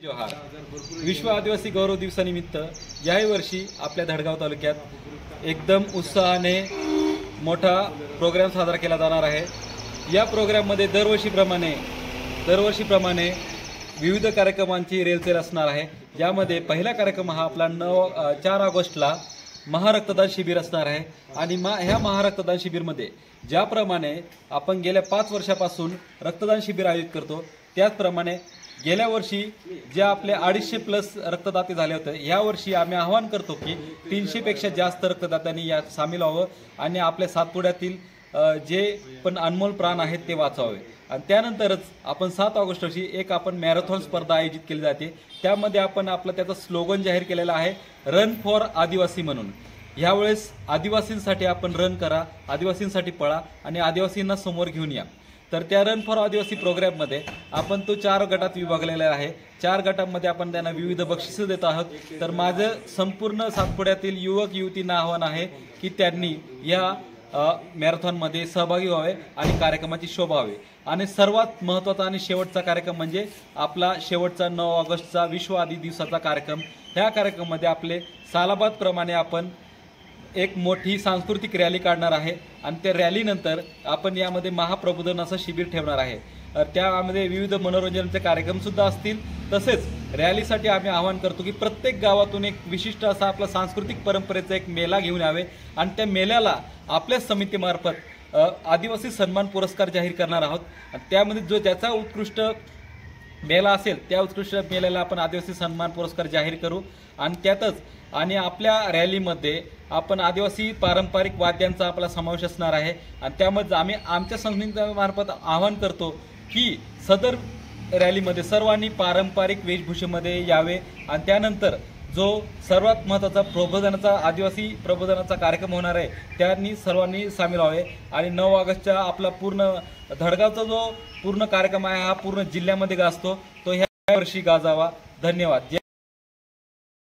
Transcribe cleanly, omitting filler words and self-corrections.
जोहार. विश्व आदिवासी गौरव दिवसानिमित्त याही वर्षी आपल्या धडगाव तालुक्यात एकदम उत्साहाने मोठा प्रोग्राम साजरा केला जाणार आहे. या प्रोग्राममध्ये दरवर्षीप्रमाणे विविध कार्यक्रमांची रेलचेल असणार आहे. यामध्ये पहिला कार्यक्रम हा आपला 4 ऑगस्टला महारक्तदान शिबिर असणार आहे. आणि ह्या महारक्तदान शिबिरमध्ये ज्याप्रमाणे आपण गेल्या 5 वर्षापासून रक्तदान शिबिर आयोजित करतो, त्याचप्रमाणे गेल्या वर्षी जे आपले 250+ रक्तदाते झाले होते, या वर्षी आम्ही आवाहन करतो की 300 पेक्षा जास्त रक्तदात्यांनी यात सामील व्हावं आणि आपल्या सातपुड्यातील जे पण अनमोल प्राण आहेत ते वाचवावे. आणि त्यानंतरच आपण 7 ऑगस्ट रोजी एक मॅरेथॉन स्पर्धा आयोजित केली जाते. त्यामध्ये आपण त्याचा स्लोगन जाहीर केलेला आहे, रन फॉर आदिवासी म्हणून. यावेळेस आदिवासींसाठी आपण रन करा, आदिवासींसाठी पळा आणि आदिवासींना समोर घेऊन या. तर त्या रन फॉर आदिवासी प्रोग्राममध्ये आपण तो 4 गटात विभागलेला आहे. 4 गटांमध्ये आपण त्यांना विविध बक्षिसे देत आहोत. तर माझं संपूर्ण सातपुड्यातील युवक युवतींना आव्हान आहे की त्यांनी या मॅरेथॉनमध्ये सहभागी व्हावे आणि कार्यक्रमाची शोभा व्हावी. आणि सर्वात महत्त्वाचा आणि शेवटचा कार्यक्रम म्हणजे आपला शेवटचा 9 ऑगस्टचा विश्व आदि दिवसाचा कार्यक्रम. ह्या कार्यक्रमामध्ये आपले सालाबादप्रमाणे आपण एक मोठी सांस्कृतिक रॅली काढणार आहे आणि त्या रॅलीनंतर आपण यामध्ये महाप्रबोधन असं शिबिर ठेवणार आहे. त्यामध्ये विविध मनोरंजनाचे कार्यक्रम सुद्धा असतील. तसेच रॅलीसाठी आम्ही आवाहन करतो की प्रत्येक गावातून एक विशिष्ट असा आपला सांस्कृतिक परंपरेचा एक मेळा घेऊन यावे आणि त्या मेळ्याला आपल्या समितीमार्फत आदिवासी सन्मान पुरस्कार जाहीर करणार आहोत. त्यामध्ये जो ज्याचा उत्कृष्ट मेळा असेल त्या उत्कृष्ट मेळ्याला आपण आदिवासी सन्मान पुरस्कार जाहीर करू. आणि त्यातच आणि आपल्या रॅलीमध्ये आपण आदिवासी पारंपरिक वाद्यांचा आपला समावेश असणार आहे. आणि त्यामध्ये आम्ही आमच्या समितीमार्फत आवाहन करतो की सदर रॅलीमध्ये सर्वांनी पारंपरिक वेशभूषेमध्ये यावे. आणि त्यानंतर जो सर्वात महत्त्वाचा आदिवासी प्रबोधनाचा कार्यक्रम होणार आहे, त्यांनी सर्वांनी सामील व्हावे. आणि 9 ऑगस्टचा आपला पूर्ण धडगावचा जो पूर्ण कार्यक्रम आहे हा पूर्ण जिल्ह्यामध्ये गाजतो, तो ह्या वर्षी गाजावा. धन्यवाद.